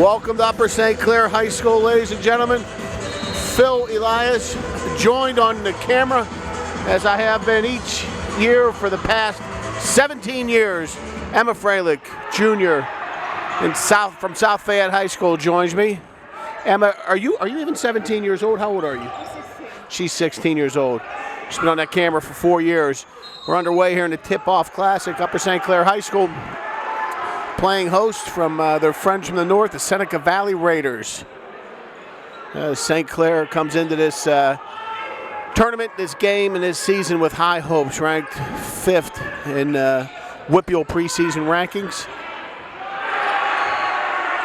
Welcome to Upper St. Clair High School, ladies and gentlemen. Phil Elias, joined on the camera, as I have been each year for the past 17 years. Emma Freilich, Jr. From South Fayette High School, joins me. Emma, are you even 17 years old? How old are you? I'm 16. She's 16 years old. She's been on that camera for 4 years. We're underway here in the Tip-Off Classic, Upper St. Clair High School, playing host from their friends from the north, the Seneca Valley Raiders. St. Clair comes into this tournament, this game, and this season with high hopes, ranked 5th in WPIAL preseason rankings.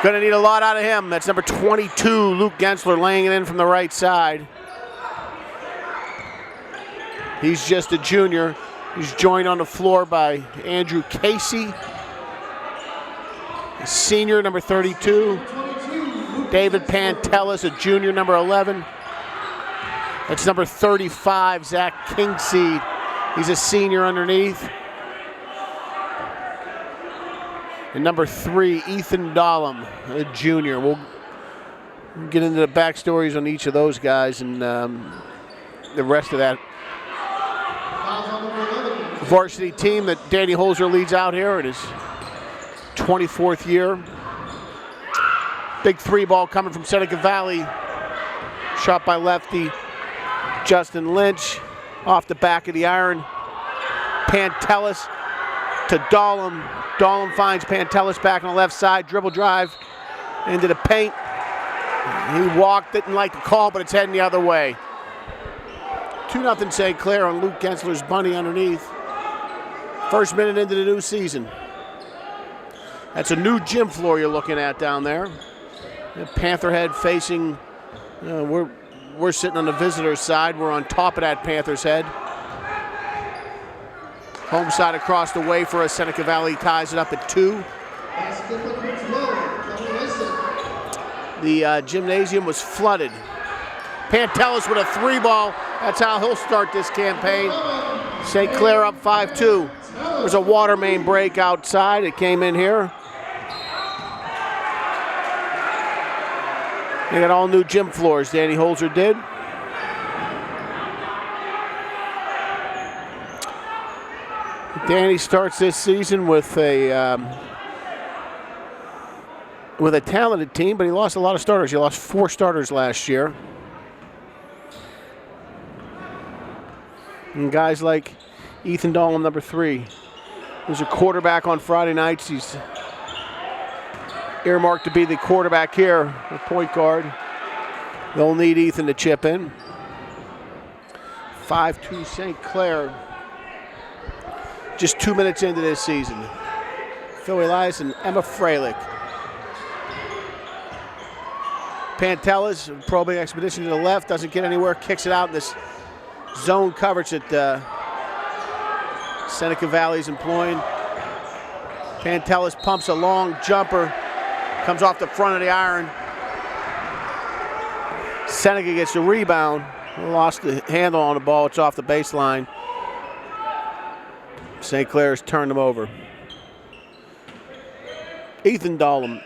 Gonna need a lot out of him. That's number 22, Luke Gensler, laying it in from the right side. He's just a junior. He's joined on the floor by Andrew Casey, a senior, number 32. David Pantelis, a junior, number 11. That's number 35, Zach Kingseed. He's a senior underneath. And number 3, Ethan Dahlem, a junior. We'll get into the backstories on each of those guys and the rest of that varsity team that Danny Holzer leads out here in his 24th year. Big 3-ball coming from Seneca Valley. Shot by lefty Justin Lynch off the back of the iron. Pantelis to Dahlem. Dahlem finds Pantelis back on the left side. Dribble drive into the paint. He walked, didn't like the call, but it's heading the other way. 2-0 St. Clair on Luke Gensler's bunny underneath. First minute into the new season. That's a new gym floor you're looking at down there. Panther Head facing, we're sitting on the visitor's side. We're on top of that Panther's Head. Home side across the way for us. Seneca Valley ties it up at 2. The gymnasium was flooded. Pantelis with a 3-ball. That's how he'll start this campaign. St. Clair up 5-2. There's a water main break outside. It came in here. They got all new gym floors, Danny Holzer did. Danny starts this season with a talented team, but he lost a lot of starters. He lost 4 starters last year. And guys like Ethan Dahlem, number 3, who's a quarterback on Friday nights. He's earmarked to be the quarterback here, the point guard. They'll need Ethan to chip in. 5-2 St. Clair. Just 2 minutes into this season. Phil Elias and Emma Freilich. Pantelis, probing expedition to the left, doesn't get anywhere, kicks it out in this zone coverage that Seneca Valley's employing. Pantelis pumps a long jumper, comes off the front of the iron. Seneca gets the rebound, lost the handle on the ball, it's off the baseline. St. Clair's turned them over. Ethan Dahlem.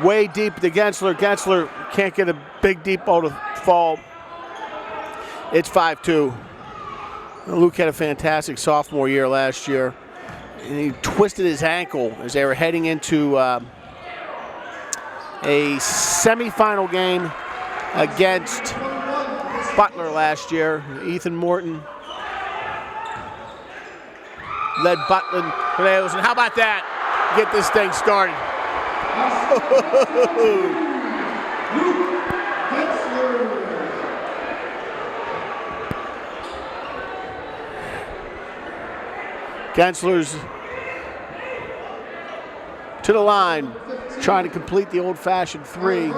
Way deep to Gensler. Gensler can't get a big deep ball to fall. It's 5-2. Luke had a fantastic sophomore year last year. And he twisted his ankle as they were heading into a semifinal game against Butler last year. Ethan Morton led Butler. And how about that? Get this thing started. Gensler's to the line, trying to complete the old-fashioned 3.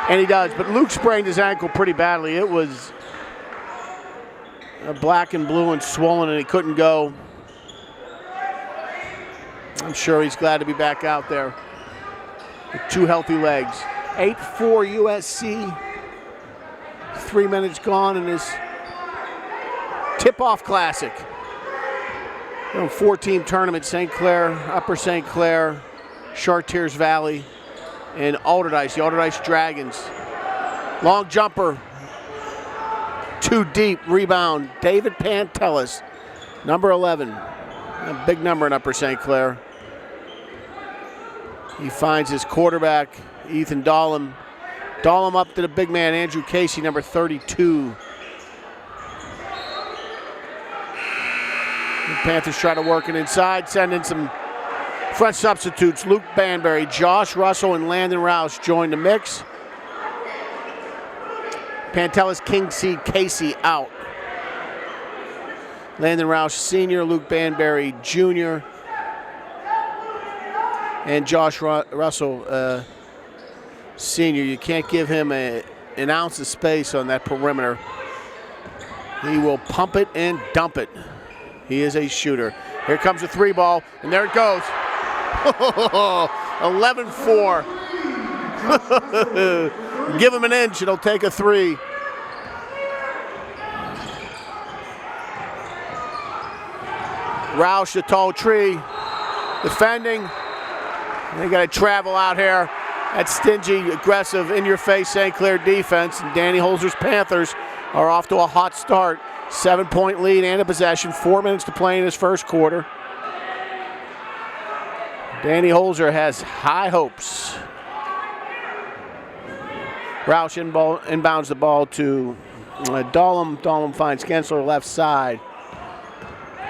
And he does, but Luke sprained his ankle pretty badly. It was black and blue and swollen, and he couldn't go. I'm sure he's glad to be back out there with 2 healthy legs. 8-4 USC. 3 minutes gone in this Tip-Off Classic. 4-team tournament, St. Clair, Upper St. Clair, Chartiers Valley, and Alderdice, the Alderdice Dragons. Long jumper, too deep, rebound, David Pantelis, number 11. A big number in Upper St. Clair. He finds his quarterback, Ethan Dahlem. Dahlem up to the big man, Andrew Casey, number 32. The Panthers try to work it inside, send in some front substitutes. Luke Banbury, Josh Russell, and Landon Roush join the mix. Pantelis, King Seed, Casey out. Landon Roush Sr., Luke Banbury Jr., and Josh Russell Sr. You can't give him an ounce of space on that perimeter. He will pump it and dump it. He is a shooter. Here comes the 3-ball, and there it goes. 11-4. Give him an inch, it'll take a 3. Roush, the tall tree, defending. They got to travel out here. That stingy, aggressive, in-your-face St. Clair defense. And Danny Holzer's Panthers are off to a hot start. 7-point lead and a possession. 4 minutes to play in his first quarter. Danny Holzer has high hopes. Roush inbounds the ball to Dahlem. Dahlem finds Gensler left side.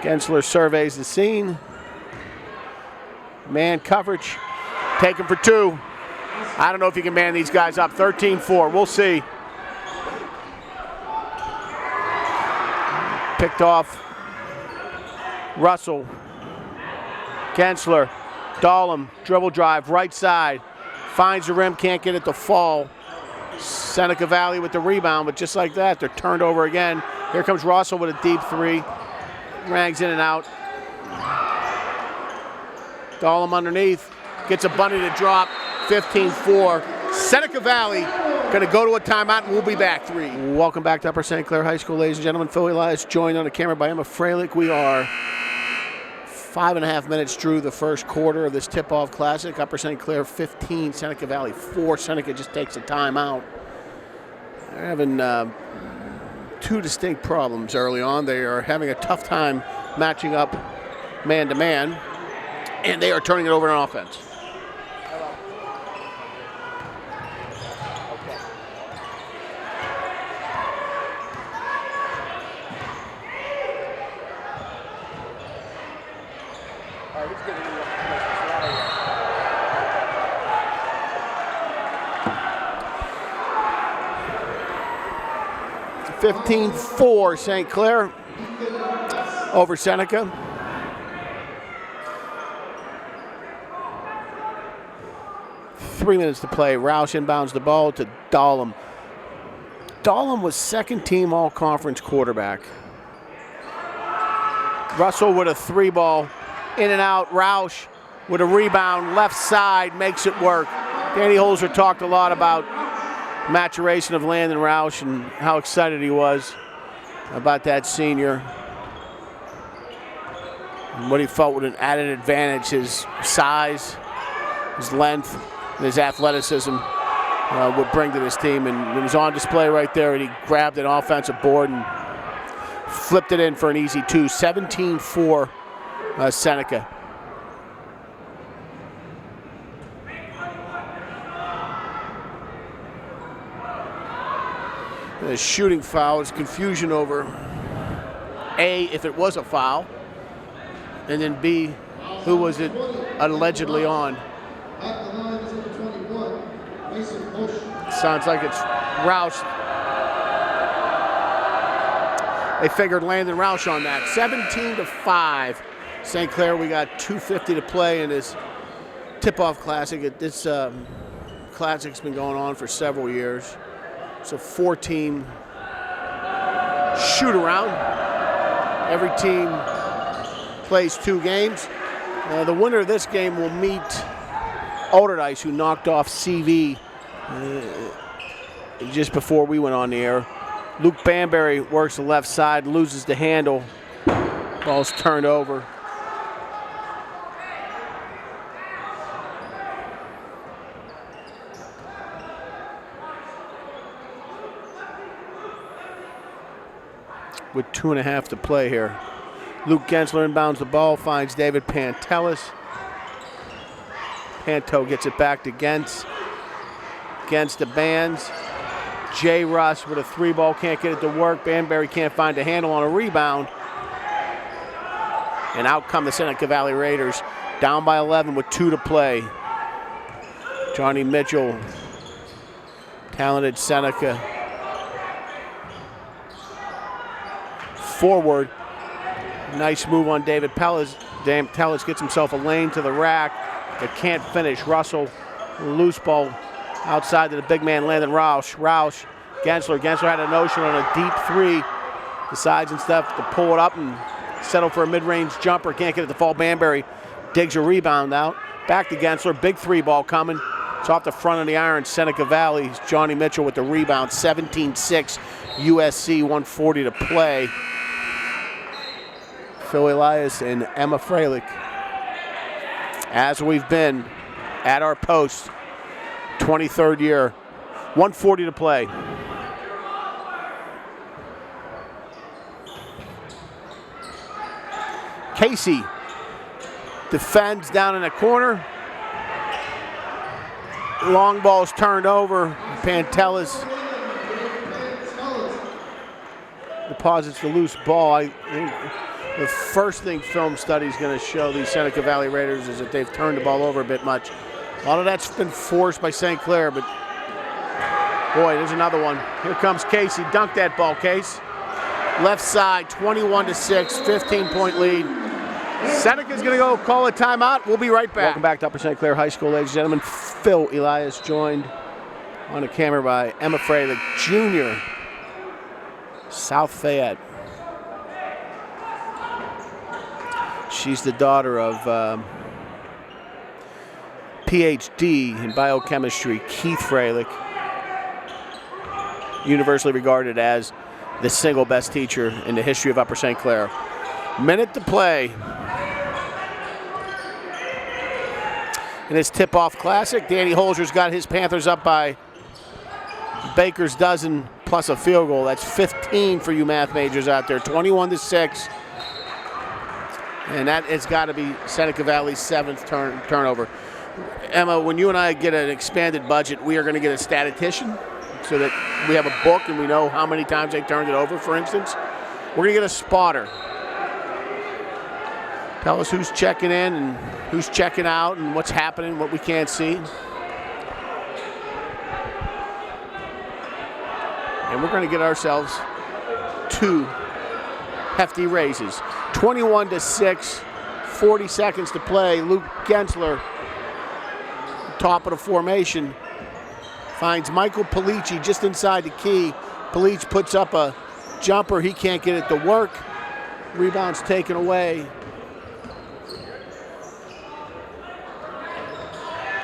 Gensler surveys the scene. Man coverage. Take him for 2. I don't know if you can man these guys up. 13-4. We'll see. Picked off Russell. Gensler. Dahlem. Dribble drive. Right side. Finds the rim. Can't get it to fall. Seneca Valley with the rebound, but just like that, they're turned over again. Here comes Russell with a deep 3. Rags in and out. Dahlem underneath. Gets a bunny to drop. 15-4. Seneca Valley going to go to a timeout, and we'll be back. 3. Welcome back to Upper St. Clair High School, ladies and gentlemen. Phil Elias joined on the camera by Emma Freilich. We are 5.5 minutes through the first quarter of this tip-off classic. Upper St. Clair 15, Seneca Valley 4. Seneca just takes a timeout. They're having 2 distinct problems early on. They are having a tough time matching up man-to-man, and they are turning it over on offense. He's giving you 15-4 St. Clair over Seneca. Three minutes to play. Roush inbounds the ball to Dahlem. Dahlem was second-team all-conference quarterback. Russell with a 3-ball. In and out. Roush with a rebound. Left side makes it work. Danny Holzer talked a lot about maturation of Landon Roush and how excited he was about that senior. And what he felt with an added advantage, his size, his length, and his athleticism would bring to this team. And it was on display right there, and he grabbed an offensive board and flipped it in for an easy 2. 17-4 Seneca. The shooting foul is confusion over A, if it was a foul, and then B, who was it allegedly on. Sounds like it's Roush. They figured Landon Roush on that. 17-5. St. Clair, we got 2:50 to play in this tip-off classic. This classic's been going on for several years. It's a 4-team shoot-around. Every team plays 2 games. The winner of this game will meet Alderdice, who knocked off CV just before we went on the air. Luke Banbury works the left side, loses the handle. Ball's turned over. With 2.5 to play here. Luke Gensler inbounds the ball, finds David Pantelis. Panto gets it back to Gens. Gens to Bands. Jay Russ with a 3-ball, can't get it to work. Banbury can't find a handle on a rebound. And out come the Seneca Valley Raiders, down by 11 with 2 to play. Johnny Mitchell, talented Seneca. Forward, nice move on David Pellis. Pellis gets himself a lane to the rack, but can't finish. Russell, loose ball outside to the big man Landon Roush. Gensler had a notion on a deep 3. Decides instead to pull it up and settle for a mid-range jumper. Can't get it to fall. Banbury digs a rebound out. Back to Gensler, big 3-ball coming. It's off the front of the iron. Seneca Valley. Johnny Mitchell with the rebound. 17-6, USC, 1:40 to play. Phil Elias and Emma Freilich, as we've been at our post, 23rd year, 1:40 to play. Casey defends down in the corner. Long ball's turned over. Pantelis deposits the loose ball. I think the first thing film study is going to show these Seneca Valley Raiders is that they've turned the ball over a bit much. A lot of that's been forced by St. Clair, but boy, there's another one. Here comes Casey. Dunk that ball, Case. Left side, 21-6, 15-point lead. Seneca's going to go call a timeout. We'll be right back. Welcome back to Upper St. Clair High School, ladies and gentlemen. Phil Elias joined on the camera by Emma Freilich, Jr., South Fayette. She's the daughter of PhD in biochemistry, Keith Freilich, universally regarded as the single best teacher in the history of Upper St. Clair. Minute to play in this tip-off classic. Danny Holzer's got his Panthers up by Baker's dozen plus a field goal. That's 15 for you math majors out there, 21-6. And that has got to be Seneca Valley's 7th turnover. Emma, when you and I get an expanded budget, we are going to get a statistician so that we have a book and we know how many times they turned it over, for instance. We're going to get a spotter. Tell us who's checking in and who's checking out and what's happening, what we can't see. And we're going to get ourselves 2 hefty raises. 21-6, 40 seconds to play. Luke Gensler, top of the formation, finds Michael Polici just inside the key. Polici puts up a jumper. He can't get it to work. Rebound's taken away.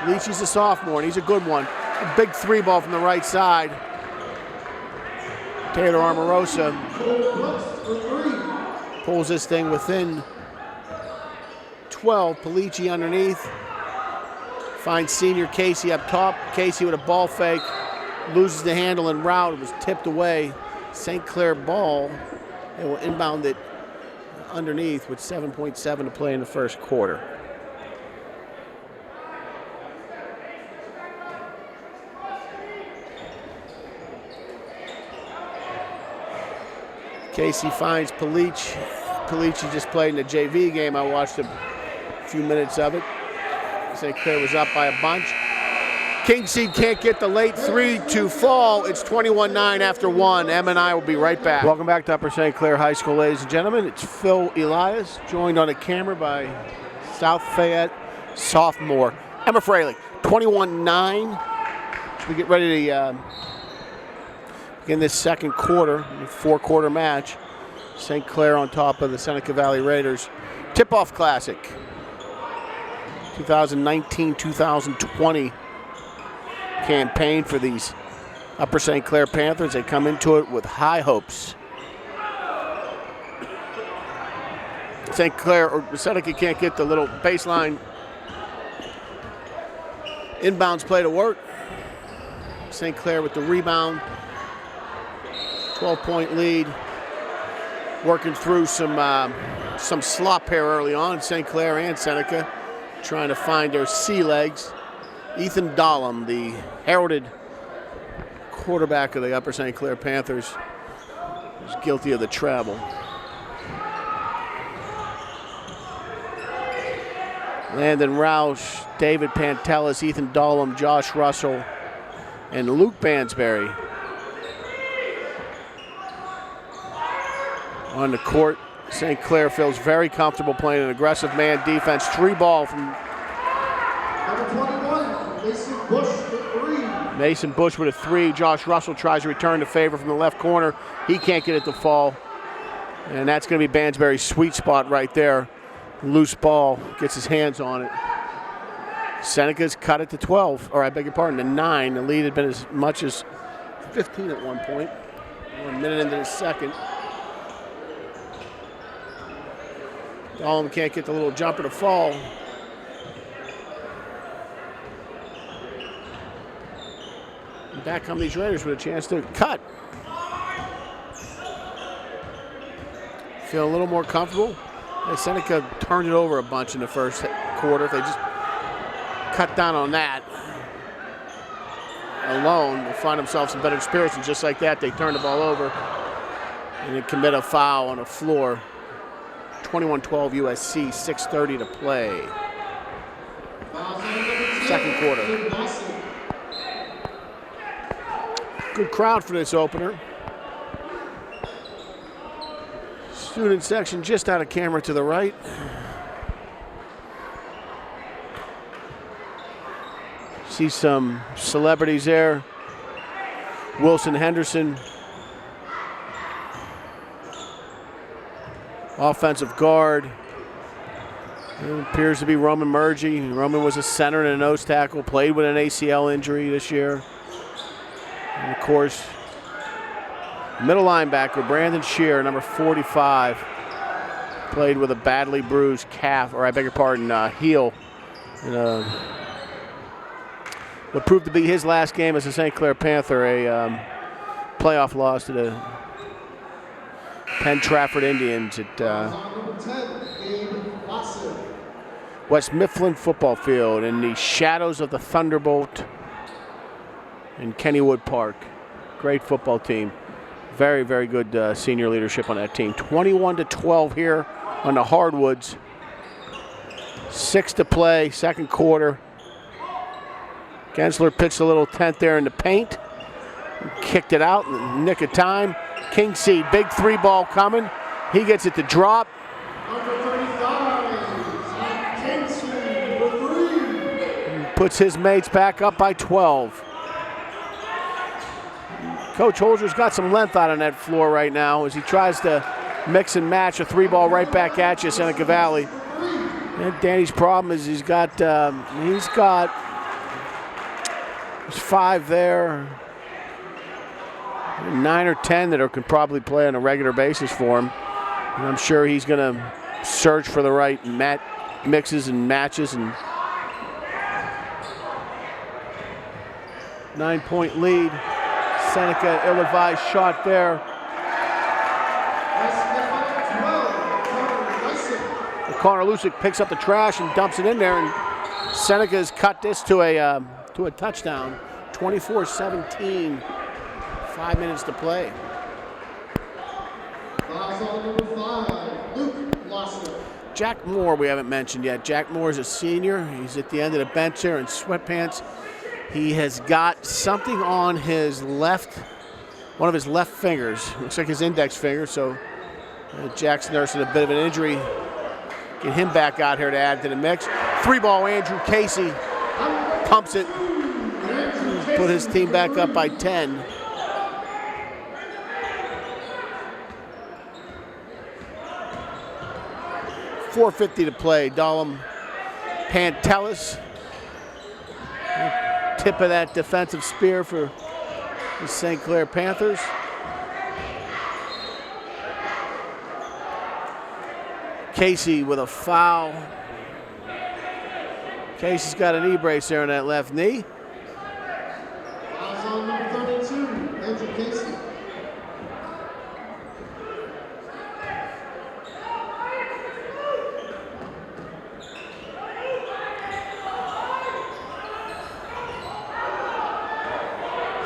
Polici's a sophomore, and he's a good one. A big 3-ball from the right side. Taylor Armorosa pulls this thing within 12. Polici underneath. Finds senior Casey up top. Casey with a ball fake. Loses the handle en route. It was tipped away. St. Clair ball. They will inbound it underneath with 7.7 to play in the first quarter. Casey finds Polici. Polici just played in the JV game. I watched a few minutes of it. St. Clair was up by a bunch. Kingseed can't get the late 3 to fall. It's 21-9 after 1. Em and I will be right back. Welcome back to Upper St. Clair High School, ladies and gentlemen. It's Phil Elias, joined on the camera by South Fayette sophomore Emma Freilich. 21-9. As we get ready to begin this second quarter, 4-quarter match. St. Clair on top of the Seneca Valley Raiders. Tip-off classic. 2019-2020 campaign for these Upper St. Clair Panthers, they come into it with high hopes. St. Clair or Seneca can't get the little baseline inbounds play to work. St. Clair with the rebound. 12-point lead. Working through some slop here early on. St. Clair and Seneca trying to find their sea legs. Ethan Dahlem, the heralded quarterback of the Upper St. Clair Panthers, is guilty of the travel. Landon Roush, David Pantelis, Ethan Dahlem, Josh Russell, and Luke Bansberry on the court. St. Clair feels very comfortable playing an aggressive man defense. 3-ball from Number 21, Mason Bush with 3. Mason Bush with a 3. Josh Russell tries to return the favor from the left corner. He can't get it to fall. And that's going to be Bansberry's sweet spot right there. Loose ball, gets his hands on it. Seneca's cut it to 12, or I beg your pardon, to 9. The lead had been as much as 15 at one point. 1 minute into the second. Dahlem can't get the little jumper to fall. And back come these Raiders with a chance to cut. Feel a little more comfortable. Seneca turned it over a bunch in the first quarter. If they just cut down on that alone, they'll find themselves in better spirits. And just like that, they turn the ball over and they commit a foul on the floor. 21-12 USC, 6:30 to play. Second quarter. Good crowd for this opener. Student section just out of camera to the right. See some celebrities there. Wilson Henderson, offensive guard. It appears to be Roman Murgy. Roman was a center and a nose tackle, played with an ACL injury this year. And of course, middle linebacker, Brandon Shear, number 45, played with a badly bruised calf, or I beg your pardon, heel. In what proved to be his last game as a St. Clair Panther, a playoff loss to the Penn Trafford Indians at West Mifflin Football Field in the shadows of the Thunderbolt in Kennywood Park. Great football team. Very, very good senior leadership on that team. 21-12 here on the hardwoods. 6 to play, second quarter. Gensler pitched a little tent there in the paint. Kicked it out in the nick of time. King Seed, big 3-ball coming. He gets it to drop. Number 35, King Seed with 3. Puts his mates back up by 12. Coach Holzer's got some length out on that floor right now as he tries to mix and match a 3-ball right back at you, Seneca Valley. And Danny's problem is he's got 5 there, 9 or 10 that can probably play on a regular basis for him. And I'm sure he's going to search for the right mixes and matches. And 9-point lead. Seneca, ill-advised shot there. Connor Lusick picks up the trash and dumps it in there, and Seneca's cut this to a touchdown. 24-17. 5 minutes to play. Jack Moore we haven't mentioned yet. Jack Moore is a senior. He's at the end of the bench there in sweatpants. He has got something on his left, one of his left fingers. Looks like his index finger, so Jack's nursing a bit of an injury. Get him back out here to add to the mix. 3-ball Andrew Casey pumps it. Put his team back up by 10. .450 to play. Dahlem, Pantelis. Tip of that defensive spear for The St. Clair Panthers. Casey with a foul. Casey's got a knee brace there on that left knee. Fouls on number 32, Andrew Casey.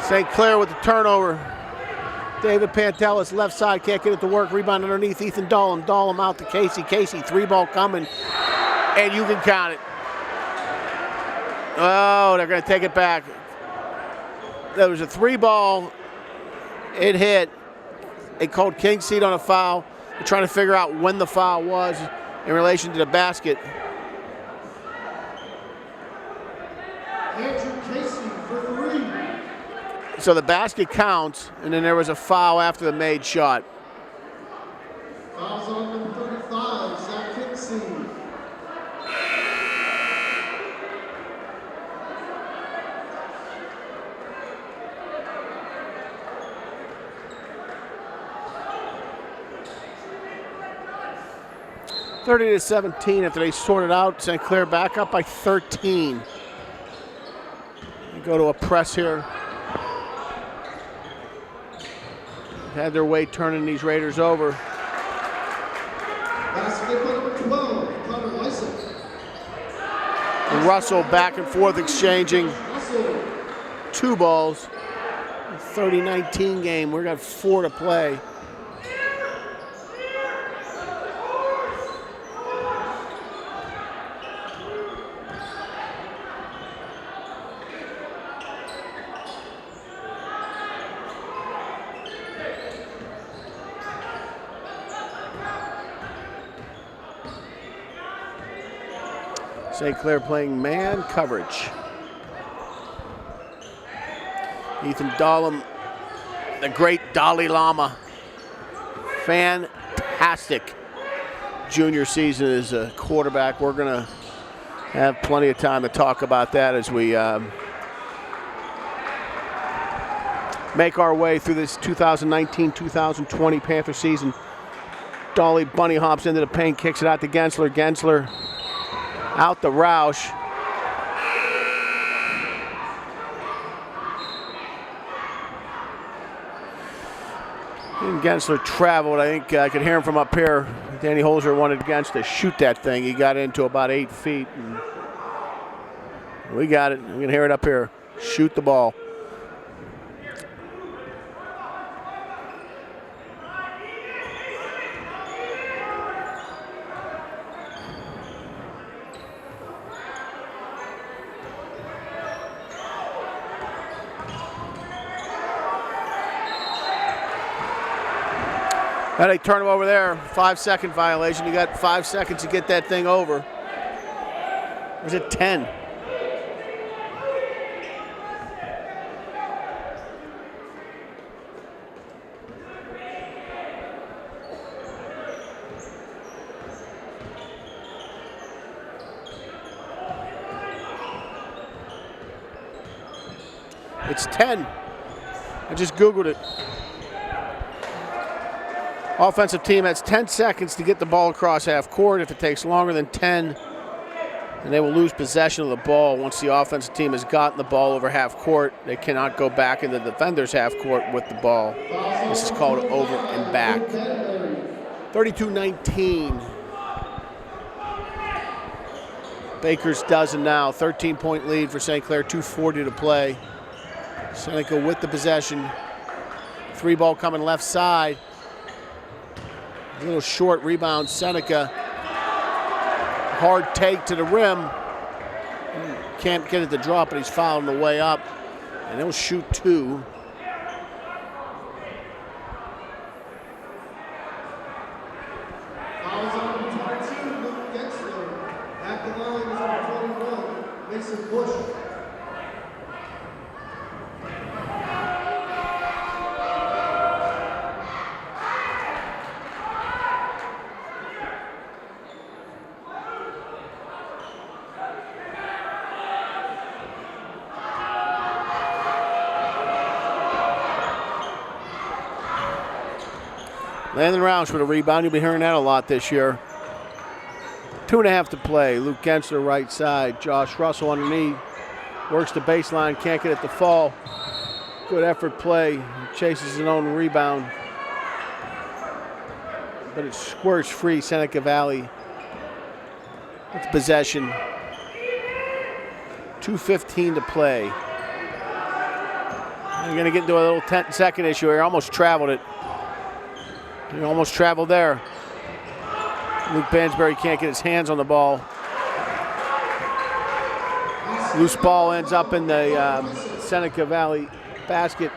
St. Clair with the turnover. David Pantelis, left side, can't get it to work. Rebound underneath Ethan Dahlem. Dahlem out to Casey. Casey, 3-ball coming, and you can count it. Oh, they're going to take it back. There was a 3-ball. It hit. They called king seat on a foul. They're trying to figure out when the foul was in relation to the basket. Andrew Casey for 3. So the basket counts, and then there was a foul after the made shot. Fouls on number 35, Zach Kinsey. (30-17) after they sorted out. St. Clair back up by 13. They go to a press here. Had their way turning these Raiders over. Basketball number 12, Connor Lyson. Russell back and forth exchanging Russell. 2 balls. 30-19 game. We've got 4 to play. St. Clair playing man coverage. Ethan Dahlem, the great Dalai Lama. Fantastic junior season as a quarterback. We're going to have plenty of time to talk about that as we make our way through this 2019-2020 Panther season. Dolly bunny hops into the paint, kicks it out to Gensler. Gensler out the Roush. And Gensler traveled. I think I could hear him from up here. Danny Holzer wanted Gens to shoot that thing. He got into about 8 feet. And we got it. We can hear it up here. Shoot the ball. Now they turn him over there, 5-second violation. You got 5 seconds to get that thing over. Or is it 10? It's 10. I just Googled it. Offensive team has 10 seconds to get the ball across half court. If it takes longer than 10, then they will lose possession of the ball. Once the offensive team has gotten the ball over half court, they cannot go back in the defender's half court with the ball. This is called over and back. 32-19. Baker's dozen now. 13-point lead for St. Clair, 2:40 to play. Seneca with the possession. 3-ball coming left side. A little short rebound, Seneca. Hard take to the rim. Can't get it to drop, but he's fouled on the way up. And he'll shoot 2. Fouls on number 22, Luke Gensler. At the line is number 21, Mason Bush. Landon Roush with a rebound. You'll be hearing that a lot this year. 2.5 to play. Luke Gensler right side. Josh Russell underneath. Works the baseline, can't get it to fall. Good effort play. Chases his own rebound. But it squirts free, Seneca Valley. It's possession. 2:15 to play. You're going to get into a little 10-second issue here. Almost traveled it. You almost traveled there. Luke Bansbury can't get his hands on the ball. Loose ball ends up in the Seneca Valley basket.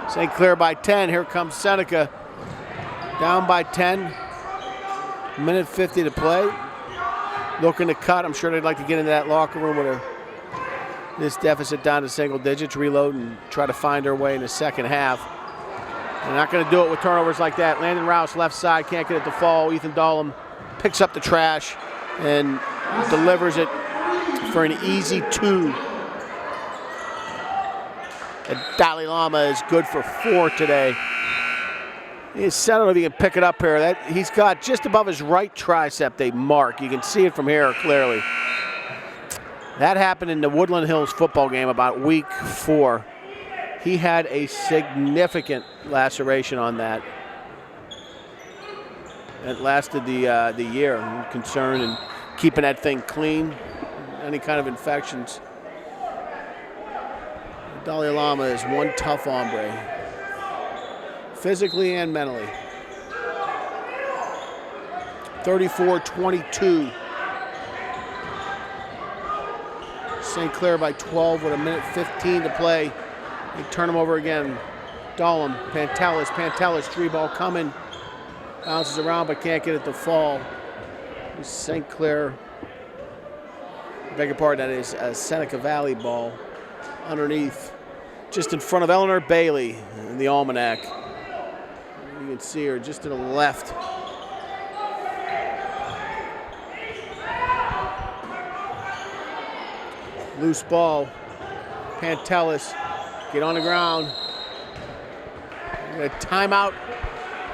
St. Clair by 10. Here comes Seneca. Down by 10. Minute 50 to play. Looking to cut. I'm sure they'd like to get into that locker room with this deficit down to single digits, reload, and try to find their way in the second half. They're not going to do it with turnovers like that. Landon Roush left side, can't get it to fall. Ethan Dahlem picks up the trash and delivers it for an easy 2. And Dalai Lama is good for 4 today. I don't know if he can pick it up here. He's got just above his right tricep a mark. You can see it from here clearly. That happened in the Woodland Hills football game about week 4. He had a significant laceration on that. It lasted the year. I'm concerned in keeping that thing clean. Any kind of infections. Dalai Lama is one tough hombre, physically and mentally. 34-22. St. Clair by 12 with a minute 15 to play. They turn him over again. Dahlem, Pantelis, 3-ball coming. Bounces around but can't get it to fall. St. Clair, beg your pardon, that is a Seneca Valley ball underneath. Just in front of Eleanor Bailey in the almanac. You can see her just to the left. Loose ball. Pantelis, get on the ground. A timeout.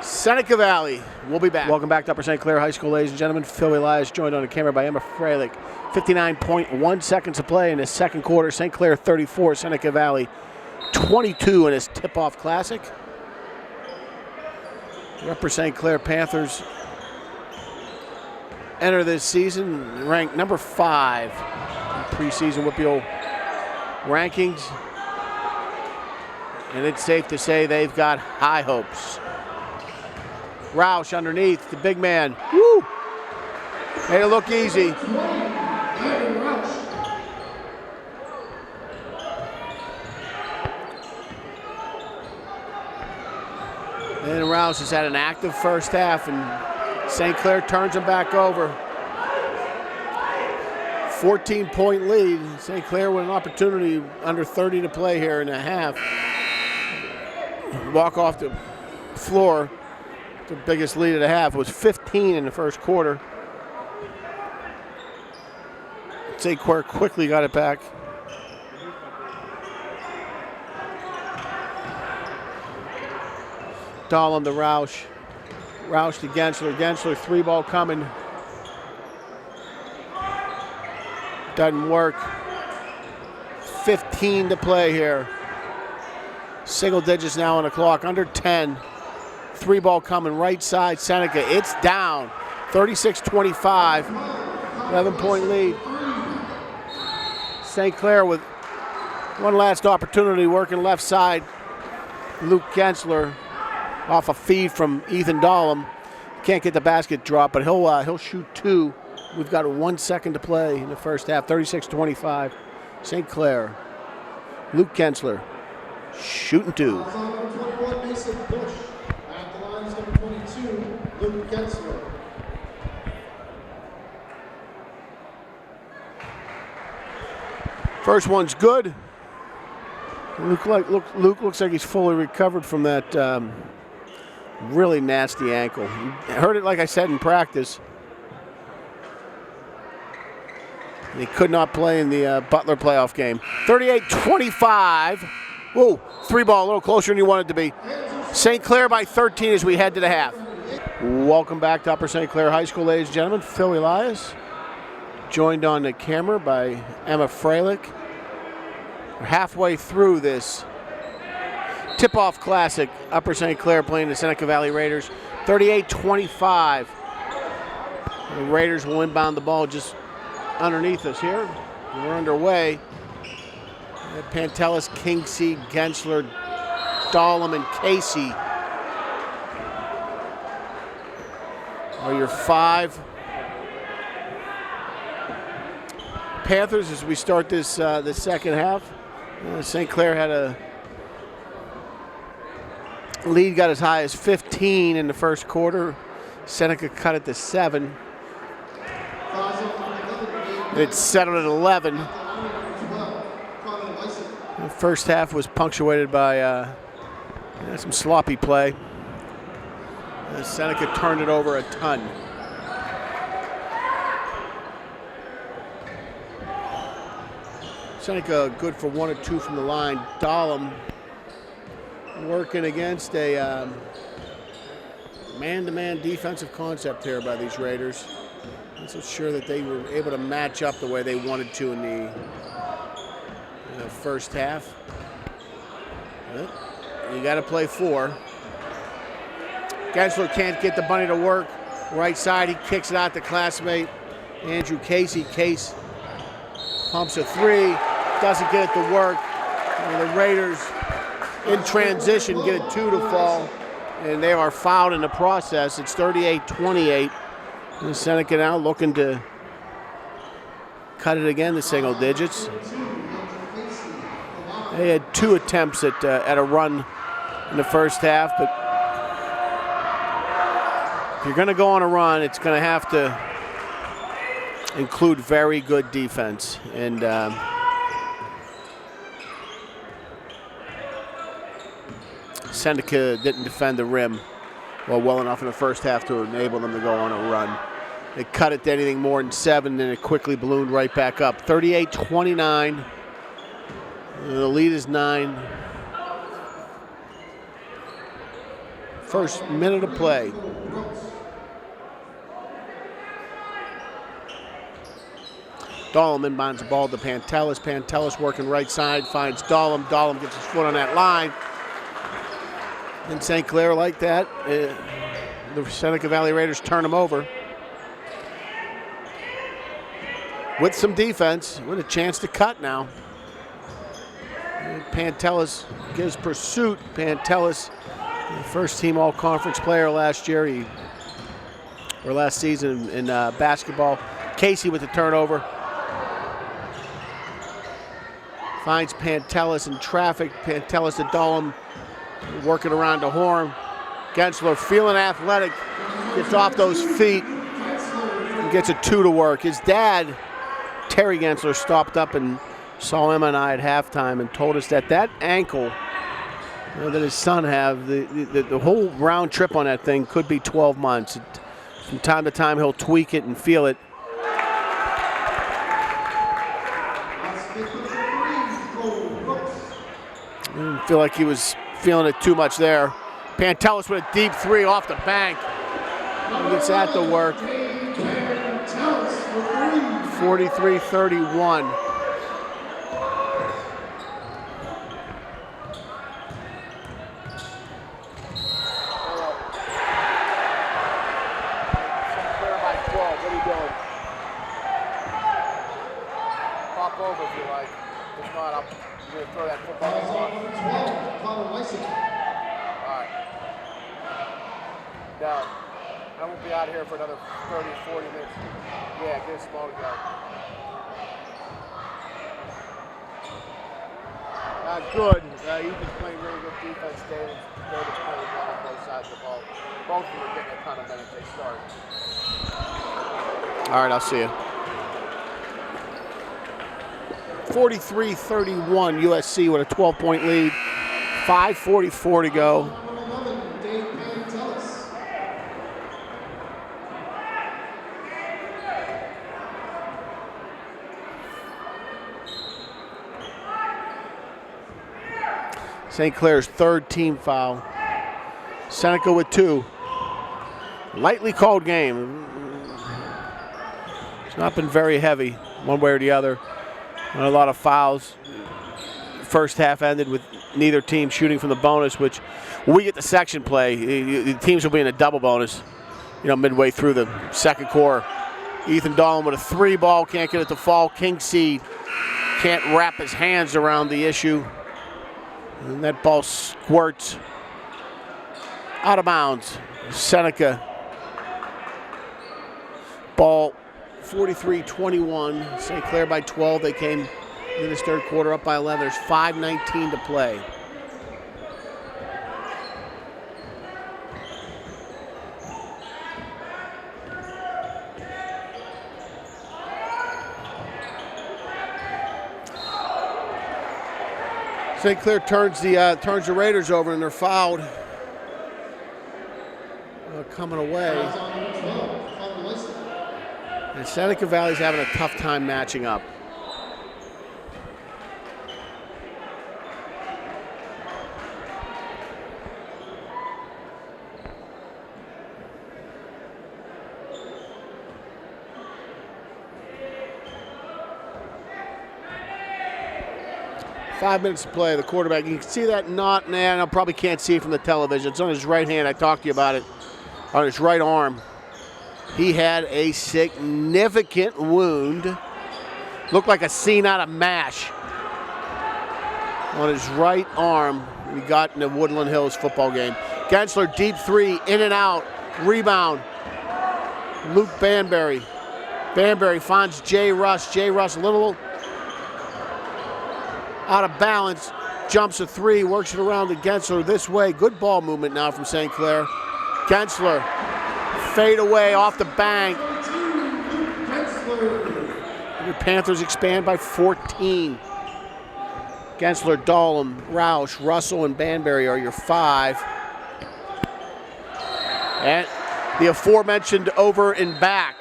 Seneca Valley. We'll be back. Welcome back to Upper St. Clair High School, ladies and gentlemen. Phil Elias joined on the camera by Emma Freilich. 59.1 seconds to play in the second quarter. St. Clair 34, Seneca Valley 22 in this tip-off classic. The Upper St. Clair Panthers enter this season ranked number 5 in preseason WPIAL rankings. And it's safe to say they've got high hopes. Roush underneath, the big man. Woo! Made it look easy. And Roush has had an active first half, and St. Clair turns him back over. 14-point lead. St. Clair with an opportunity under 30 to play here in a half. Walk off the floor. The biggest lead of the half was 15 in the first quarter. St. Clair quickly got it back. Dahlem to Roush. Roush to Gensler. Gensler, 3-ball coming. Doesn't work. 15 to play here. Single digits now on the clock, under 10. 3-ball coming right side, Seneca. It's down. 36-25. 11-point lead. St. Clair with one last opportunity working left side. Luke Gensler off a feed from Ethan Dahlem. Can't get the basket drop, but he'll shoot 2. We've got 1 second to play in the first half. 36-25. St. Clair. Luke Gensler shooting 2. Luke Gensler. First one's good. Luke looks like he's fully recovered from that really nasty ankle. I heard it, like I said, in practice. He could not play in the Butler playoff game. 38-25. Whoa, 3-ball, a little closer than you wanted to be. St. Clair by 13 as we head to the half. Welcome back to Upper St. Clair High School, ladies and gentlemen. Phil Elias, joined on the camera by Emma Freilich. We're halfway through this tip-off classic. Upper St. Clair playing the Seneca Valley Raiders, 38-25. The Raiders will inbound the ball just underneath us here. We're underway. Pantelis, Kingsey, Gensler, Dahlem, and Casey are your 5. Panthers as we start this the second half. St. Clair had a lead, got as high as 15 in the first quarter. Seneca cut it to 7. It's settled at 11. The first half was punctuated by some sloppy play. Seneca turned it over a ton. Seneca good for 1 or 2 from the line. Dahlem working against a man-to-man defensive concept here by these Raiders. I'm so sure that they were able to match up the way they wanted to in the first half. But you got to play 4. Gensler can't get the bunny to work. Right side, he kicks it out to classmate Andrew Casey. Case pumps a 3, doesn't get it to work. And the Raiders in transition get a 2 to fall, and they are fouled in the process. It's 38-28. And Seneca now looking to cut it again to single digits. They had 2 attempts at a run in the first half, but if you're going to go on a run, it's going to have to include very good defense. And Seneca didn't defend the rim well enough in the first half to enable them to go on a run. They cut it to anything more than 7, then it quickly ballooned right back up. 38-29. The lead is 9. First minute of play. Dahlem inbounds the ball to Pantelis. Pantelis working right side, finds Dahlem. Dahlem gets his foot on that line. And St. Clair like that. The Seneca Valley Raiders turn them over. With some defense, with a chance to cut now. Pantelis gives pursuit. Pantelis, the first team all-conference player last year, last season in basketball. Casey with the turnover. Finds Pantelis in traffic. Pantelis to Dahlem, working around the horn. Gensler feeling athletic, gets off those feet and gets a 2 to work. His dad, Terry Gensler, stopped up and saw him and I at halftime and told us that ankle that his son have, the whole round trip on that thing could be 12 months. From time to time he'll tweak it and feel it. I didn't feel like he was feeling it too much there. Pantelis with a deep 3 off the bank. He gets that to work. 43-31. Over if you like. If not, I'm going to throw that football on. Alright. Now, I won't be out here for another 30 or 40 minutes. Yeah, get a small to go. Good. Ethan's playing really good defense. David's playing well on both sides of the ball. Both of them are getting a ton of minutes. They start. Alright, I'll see you. 43-31, USC with a 12-point lead. 5:44 to go. St. Clair's 3rd team foul. Seneca with 2. Lightly called game. It's not been very heavy one way or the other. And a lot of fouls. First half ended with neither team shooting from the bonus, which when we get to section play, the teams will be in a double bonus, midway through the second quarter. Ethan Dahlem with a 3 ball, can't get it to fall. King Seed can't wrap his hands around the issue. And that ball squirts out of bounds. Seneca. Ball 43-21. St. Clair by 12. They came in this third quarter up by 11. There's 5:19 to play. St. Clair turns the Raiders over and they're fouled. Coming away. And Seneca Valley's having a tough time matching up. Five minutes to play. The quarterback, you can see that I probably can't see it from the television. It's on his right hand. I talked to you about it. On his right arm. He had a significant wound. Looked like a scene out of MASH. On his right arm. He got in the Woodland Hills football game. Gensler, deep 3, in and out. Rebound. Luke Banbury. Banbury finds Jay Russ. Jay Russ a little out of balance. Jumps a 3, works it around to Gensler this way. Good ball movement now from St. Clair. Gensler, fade away off the bank. The Panthers expand by 14. Gensler, Dahlem, Roush, Russell, and Banbury are your 5. And the aforementioned over and back.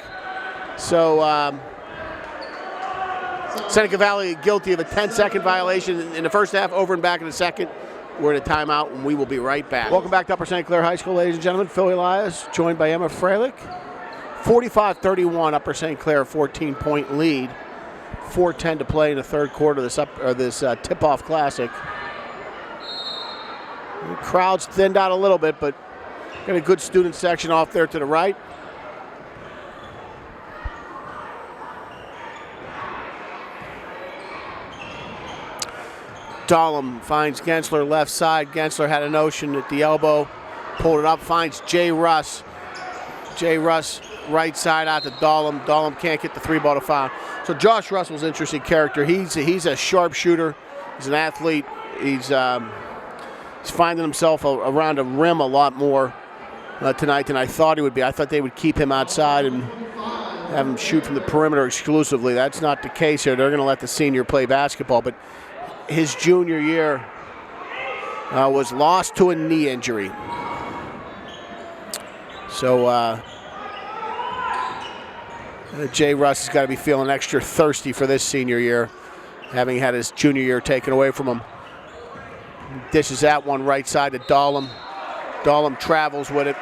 So Seneca Valley guilty of a 10-second violation in the first half, over and back in the second. We're at a timeout, and we will be right back. Welcome back to Upper St. Clair High School, ladies and gentlemen. Phil Elias, joined by Emma Freilich. 45-31, Upper St. Clair, 14-point lead. 4:10 to play in the third quarter of this tip-off classic. The crowd's thinned out a little bit, but got a good student section off there to the right. Dahlem finds Gensler left side. Gensler had a notion at the elbow, pulled it up, finds Jay Russ. Jay Russ right side out to Dahlem. Dahlem can't get the 3 ball to foul. So Josh Russell's an interesting character. He's a sharpshooter. He's an athlete. He's finding himself around a rim a lot more tonight than I thought he would be. I thought they would keep him outside and have him shoot from the perimeter exclusively. That's not the case here. They're going to let the senior play basketball, but his junior year was lost to a knee injury. So Jay Russ has got to be feeling extra thirsty for this senior year, having had his junior year taken away from him. Dishes that one right side to Dahlem. Dahlem travels with it.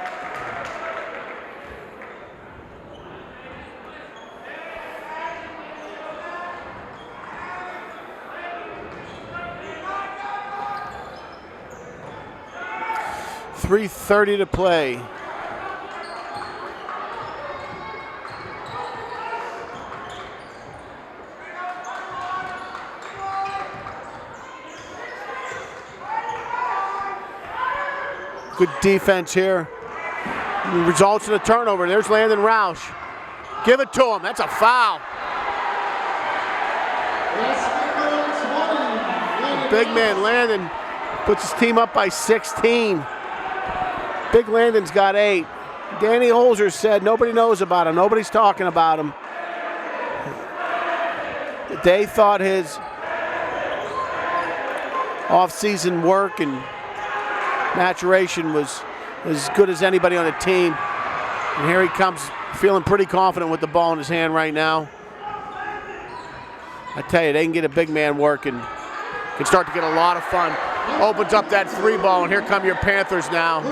.330 to play. Good defense here. Results in a turnover. There's Landon Roush. Give it to him. That's a foul. Big man Landon puts his team up by 16. Big Landon's got 8. Danny Holzer said nobody knows about him. Nobody's talking about him. They thought his off-season work and maturation was as good as anybody on the team. And here he comes feeling pretty confident with the ball in his hand right now. I tell you, they can get a big man working. Can start to get a lot of fun. Opens up that 3 ball, and here come your Panthers now.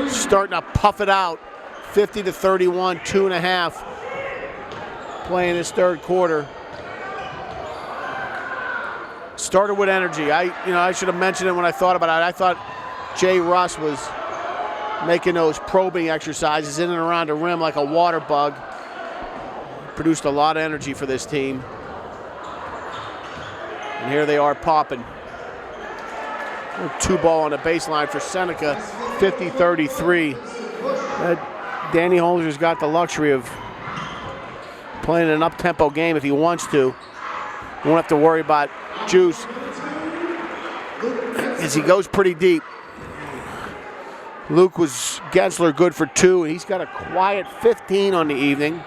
starting to puff it out. 50-31, 2.5. Playing this third quarter. Started with energy. I should have mentioned it when I thought about it. I thought Jay Russ was making those probing exercises in and around the rim like a water bug. Produced a lot of energy for this team. And here they are popping. 2-ball on the baseline for Seneca, 50-33. Danny Holzer's got the luxury of playing an up-tempo game if he wants to. Won't have to worry about Juice as he goes pretty deep. Luke was Gensler good for 2. He's got a quiet 15 on the evening.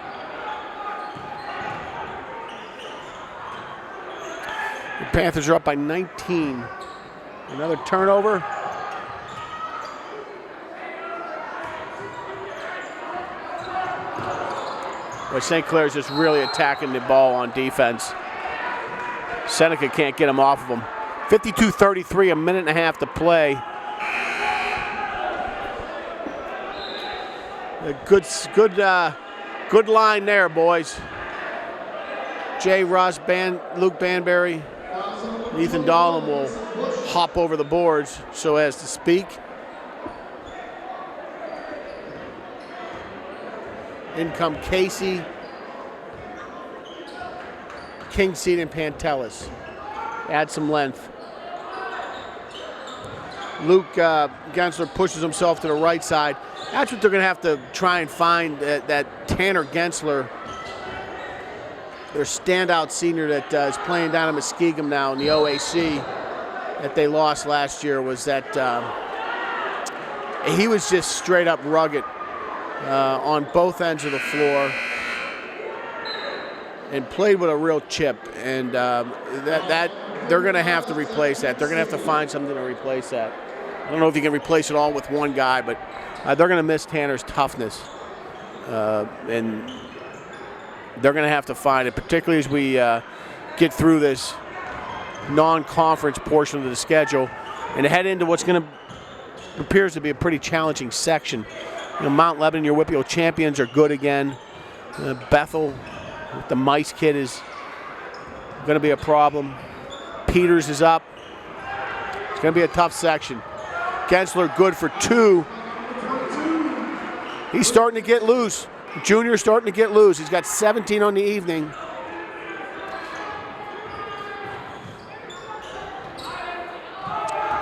The Panthers are up by 19. Another turnover. But St. Clair's just really attacking the ball on defense. Seneca can't get him off of him. 52-33, a minute and a half to play. A good line there, boys. Jay Russ, Luke Banbury, Ethan Dahlem will hop over the boards so as to speak. In come Casey, Kingseed, and Pantelis. Add some length. Luke Gensler pushes himself to the right side. That's what they're going to have to try and find, that Tanner Gensler, their standout senior that is playing down in Muskegon now in the OAC that they lost last year, was that he was just straight up rugged on both ends of the floor and played with a real chip. And that they're going to have to replace that. They're going to have to find something to replace that. I don't know if you can replace it all with one guy, but they're going to miss Tanner's toughness. And they're going to have to find it, particularly as we get through this non-conference portion of the schedule and head into what's going to appears to be a pretty challenging section. Mount Lebanon, your Whitfield champions, are good again. Bethel, with the Mice kid, is going to be a problem. Peters is up. It's going to be a tough section. Gensler good for 2. He's starting to get loose. Junior's starting to get loose. He's got 17 on the evening.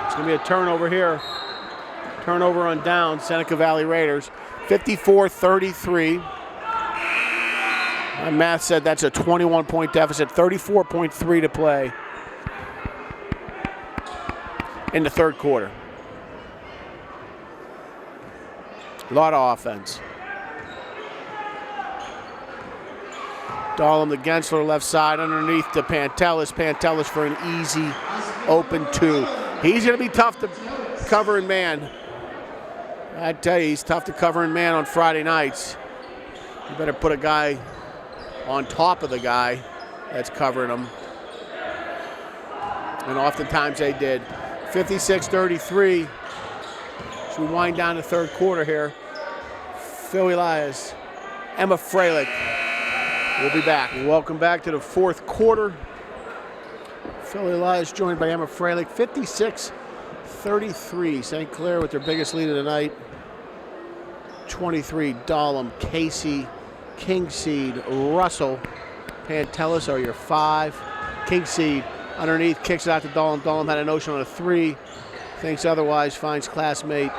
It's going to be a turnover here. Turnover on down, Seneca Valley Raiders. 54-33. My math said that's a 21-point deficit. 34.3 to play in the third quarter. A lot of offense. Dahlem to Gensler, left side, underneath to Pantelis. Pantelis for an easy open 2. He's going to be tough to cover in man. I tell you, he's tough to cover in man on Friday nights. You better put a guy on top of the guy that's covering him. And oftentimes they did. 56-33. As we wind down the third quarter here, Phil Elias, Emma Freilich will be back. Welcome back to the fourth quarter. Phil Elias joined by Emma Freilich. 56-33. St. Clair with their biggest lead of the night. 23, Dahlem, Casey, Kingseed, Russell, Pantelis are your 5. Kingseed underneath, kicks it out to Dahlem. Dahlem had a notion on a 3. Thinks otherwise, finds classmate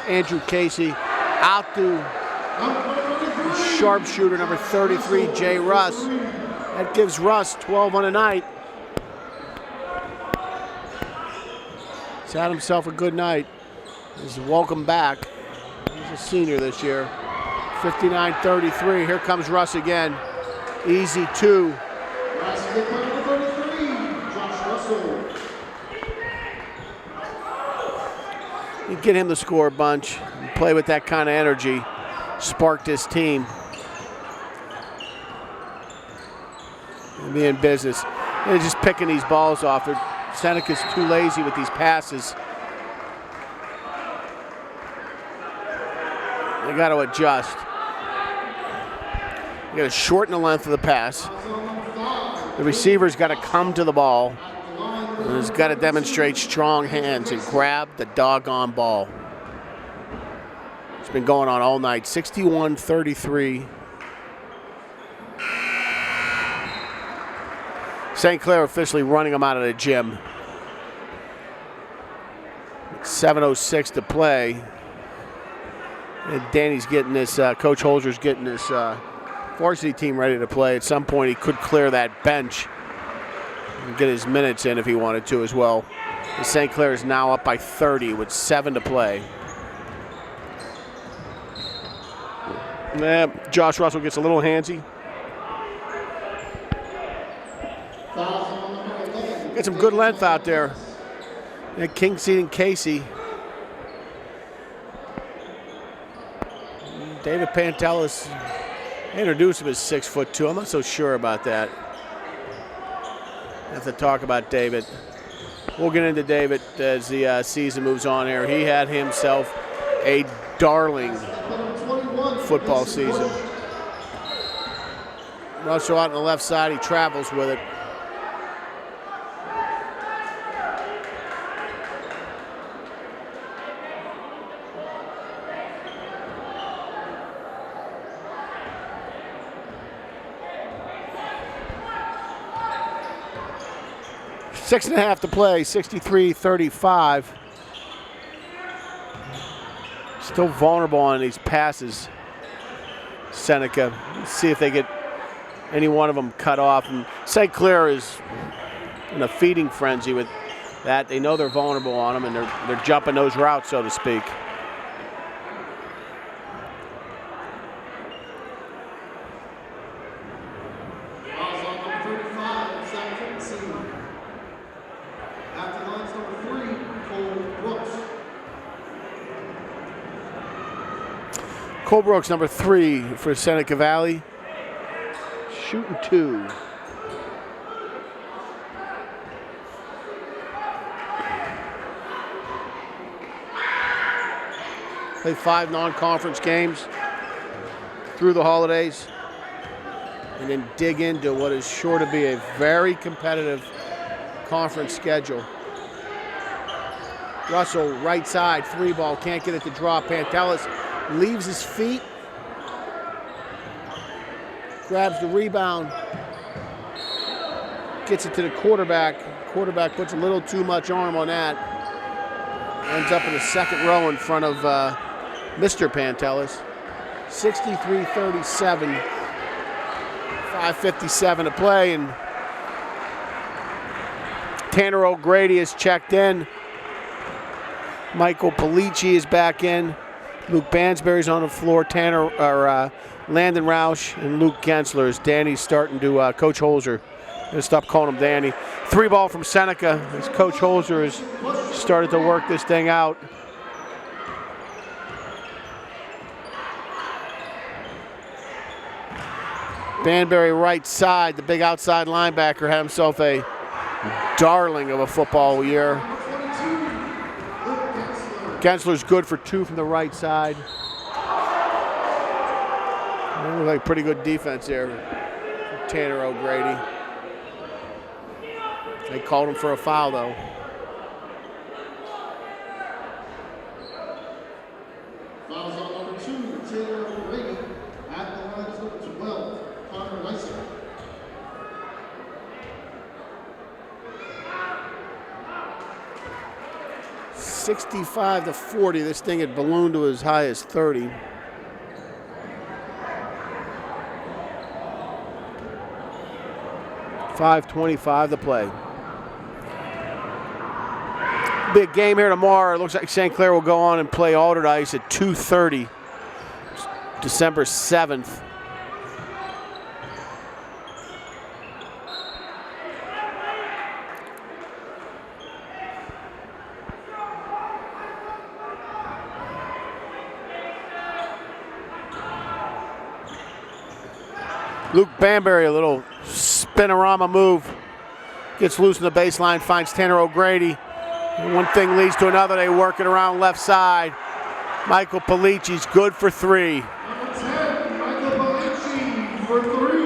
Andrew Casey. Out to sharpshooter number 33, Jay Russ. That gives Russ 12 on the night. He's had himself a good night. He's welcome back. He's a senior this year. 59-33. Here comes Russ again. Easy 2. You get him to score a bunch and play with that kind of energy. Spark this team. And be in business. They're just picking these balls off. Seneca's too lazy with these passes. They got to adjust. You got to shorten the length of the pass. The receiver's got to come to the ball. And he's got to demonstrate strong hands and grab the doggone ball. It's been going on all night. 61-33. St. Clair officially running them out of the gym. 7:06 to play. And Danny's getting this, Coach Holzer's getting this varsity team ready to play. At some point, he could clear that bench and get his minutes in if he wanted to as well. And St. Clair is now up by 30 with 7 to play. Josh Russell gets a little handsy. Get some good length out there. And Kingseed and Casey. David Pantelis introduced him as 6'2". I'm not so sure about that. Have to talk about David. We'll get into David as the season moves on here. He had himself a darling football season. Russell out on the left side, he travels with it. Six and a half to play, 63-35. Still vulnerable on these passes, Seneca. Let's see if they get any one of them cut off. And St. Clair is in a feeding frenzy with that. They know they're vulnerable on them, and they're jumping those routes, so to speak. Cole Brooks, number 3 for Seneca Valley. Shooting 2. Played 5 non-conference games through the holidays. And then dig into what is sure to be a very competitive conference schedule. Russell, right side, 3 ball, can't get it to drop. Pantelis leaves his feet, grabs the rebound, gets it to the quarterback. Quarterback puts a little too much arm on that. Ends up in the second row in front of Mr. Pantelis. 63-37, 5:57 to play, and Tanner O'Grady is checked in. Michael Polici is back in. Luke Bansberry's on the floor. Landon Roush and Luke Gensler as Danny's starting to Coach Holzer. Gonna stop calling him Danny. 3 ball from Seneca as Coach Holzer has started to work this thing out. Banbury right side, the big outside linebacker, had himself a darling of a football year. Gensler's good for 2 from the right side. It looks like pretty good defense there for Tanner O'Grady. They called him for a foul, though. Fouls on number 2, Tanner O'Grady. At the line is number 12, Connor Weiser. $65-40. This thing had ballooned to as high as 30. $5:25 to play. Big game here tomorrow. It looks like St. Clair will go on and play Alderdice at 2:30, December 7th. Luke Banbury, a little spinorama move. Gets loose in the baseline, finds Tanner O'Grady. And one thing leads to another. They work it around left side. Michael Polici's good for 3. Number 10, Michael Belici for 3.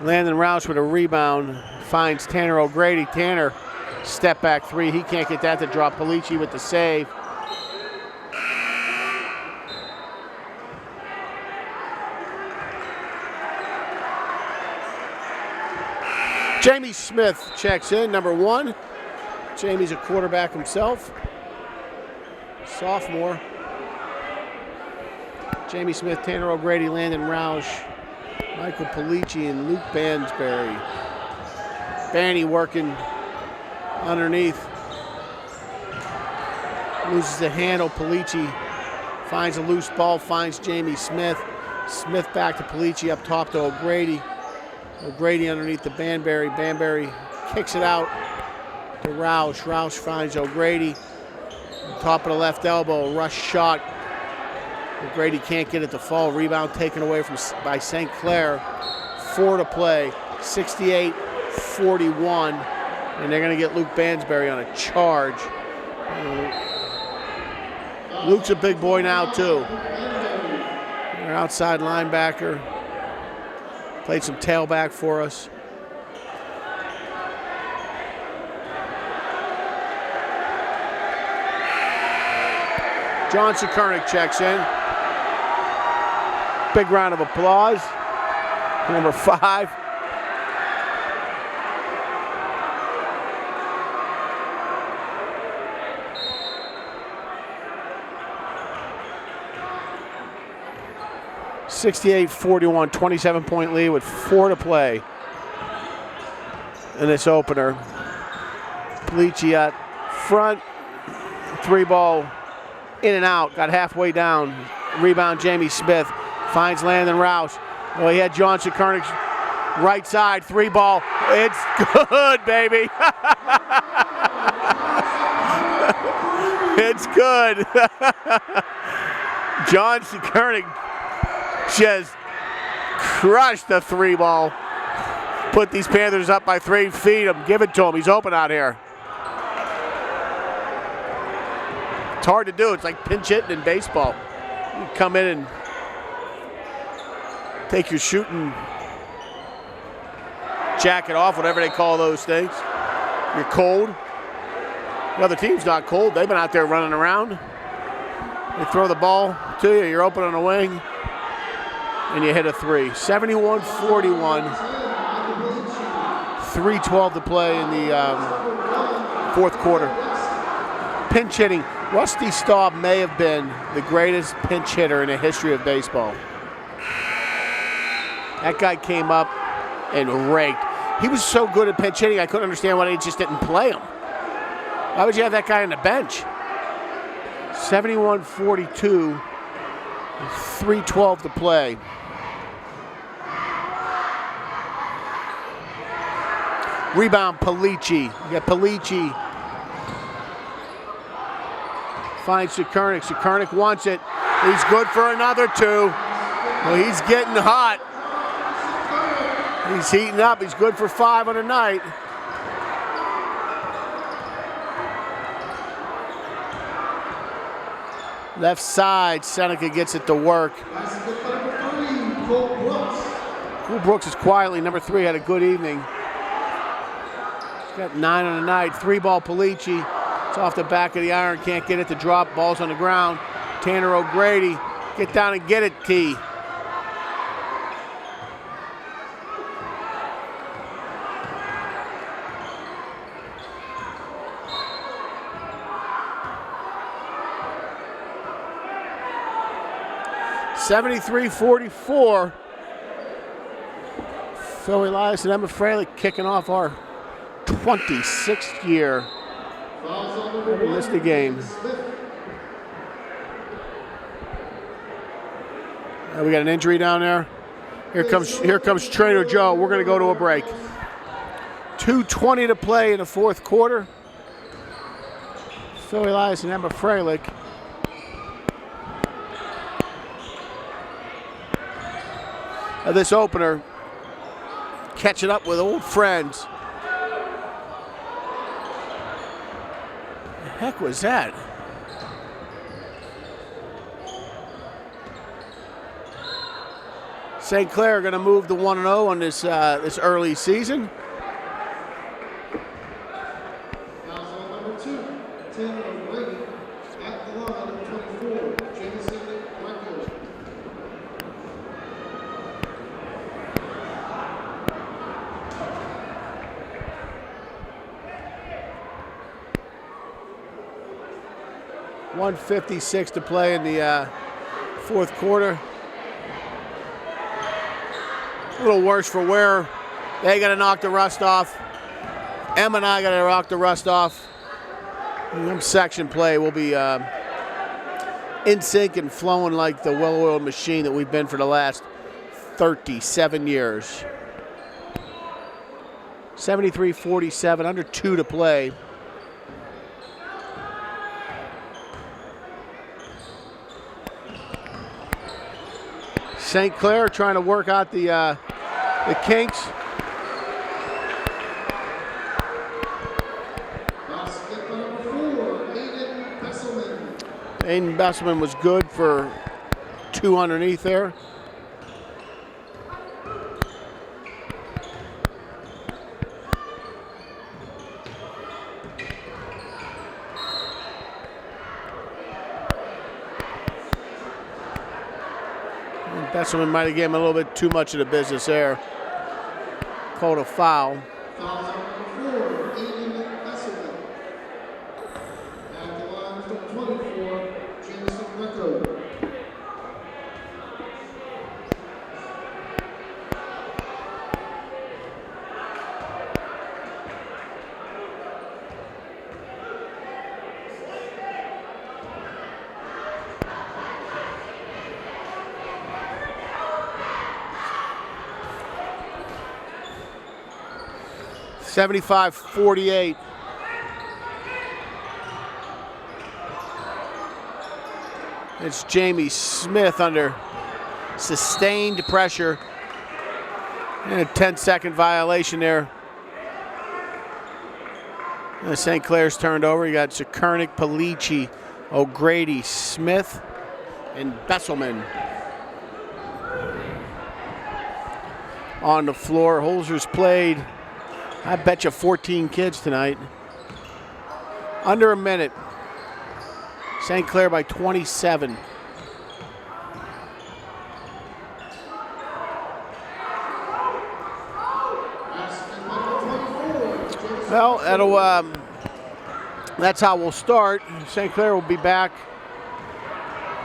Landon Roush with a rebound, finds Tanner O'Grady. Tanner, step back 3. He can't get that to drop. Polici with the save. Jamie Smith checks in, number 1. Jamie's a quarterback himself, sophomore. Jamie Smith, Tanner O'Grady, Landon Roush, Michael Polici, and Luke Bansberry. Banny working underneath. Loses the handle. Polici finds a loose ball, finds Jamie Smith. Smith back to Polici, up top to O'Grady. O'Grady underneath the Banbury. Banbury kicks it out to Roush. Roush finds O'Grady. Top of the left elbow, rush shot. O'Grady can't get it to fall. Rebound taken away by St. Clair. 4 to play, 68-41. And they're going to get Luke Bansberry on a charge. Luke's a big boy now, too. Their outside linebacker. Played some tailback for us. John Sekernick checks in. Big round of applause. Number 5. (68-41), 27-point lead with 4 to play in this opener. Polici at front, 3 ball in and out, got halfway down. Rebound, Jamie Smith finds Landon Roush. Well, he had John Sekernick's right side, 3 ball. It's good, baby. It's good. John Sekernick just crushed the 3 ball. Put these Panthers up by 3. Feed him, give it to him. He's open out here. It's hard to do. It's like pinch hitting in baseball. You come in and take your shooting jacket off, whatever they call those things. You're cold. The other team's not cold. They've been out there running around. They throw the ball to you. You're open on the wing, and you hit a 3. 71-41. 3:12 to play in the 4th quarter. Pinch hitting. Rusty Staub may have been the greatest pinch hitter in the history of baseball. That guy came up and raked. He was so good at pinch hitting, I couldn't understand why they just didn't play him. Why would you have that guy on the bench? 71-42, 3:12 to play. Rebound, Polici. You got Polici. Finds Sekernick. Sekernick wants it. He's good for another 2. Well, he's getting hot. He's heating up. He's good for 5 on the night. Left side, Seneca gets it to work. Cole Brooks is quietly number 3, had a good evening. He's got 9 on the night. 3 ball Polici. It's off the back of the iron, can't get it to drop. Ball's on the ground. Tanner O'Grady, get down and get it, T. (73-44). Phil Elias and Emma Fraley kicking off our 26th year. Never missed a game. We got an injury down there. Here comes Trader Joe. We're going to go to a break. 2:20 to play in the 4th quarter. Phil Elias and Emma Freilich of this opener. Catching up with old friends. The heck was that? St. Clair going to move to 1-0 on this this early season. Foul on number 2, 10 of Brady. At the line, number 24, Jameson Greco. .156 to play in the fourth quarter. A little worse for wear. They got to knock the rust off. Em and I got to knock the rust off. Section play will be in sync and flowing like the well-oiled machine that we've been for the last 37 years. 73-47, under 2 to play. St. Clair trying to work out the kinks. Basket number 4, Aiden Besselman. Aiden Besselman was good for 2 underneath there. Besselman might have given him a little bit too much of the business there. Called a foul. Foul number 4, Aiden Besselman. At the line, number 24, Jameson Greco. .75-48. It's Jamie Smith under sustained pressure. And a 10-second violation there. And St. Clair's turned over. You got Sekernik, Palici, O'Grady, Smith, and Besselman on the floor. Holzer's played, I bet you, 14 kids tonight. Under a minute. St. Clair by 27. Well, that's how we'll start. St. Clair will be back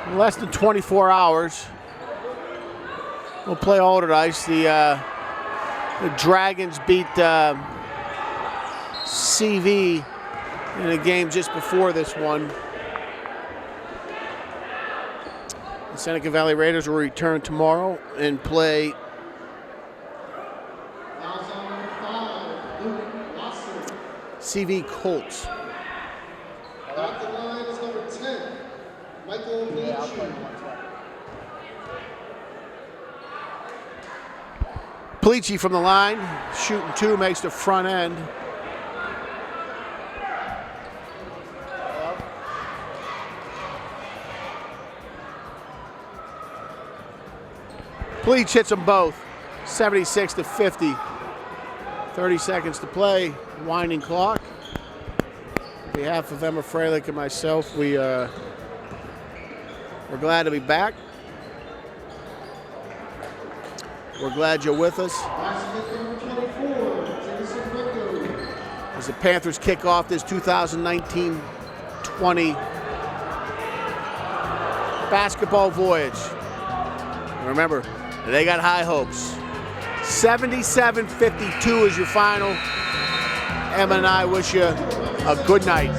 in less than 24 hours. We'll play Alderdice. The Dragons beat CV in a game just before this one. The Seneca Valley Raiders will return tomorrow and play CV Colts. At the line is number 10, Michael Palici. Palici from the line, shooting 2, makes the front end. Palici hits them both, 76-50. 30 seconds to play, winding clock. On behalf of Emma Freilich and myself, we're glad to be back. We're glad you're with us. As the Panthers kick off this 2019-20 basketball voyage. Remember, they got high hopes. 77-52 is your final. Emma and I wish you a good night.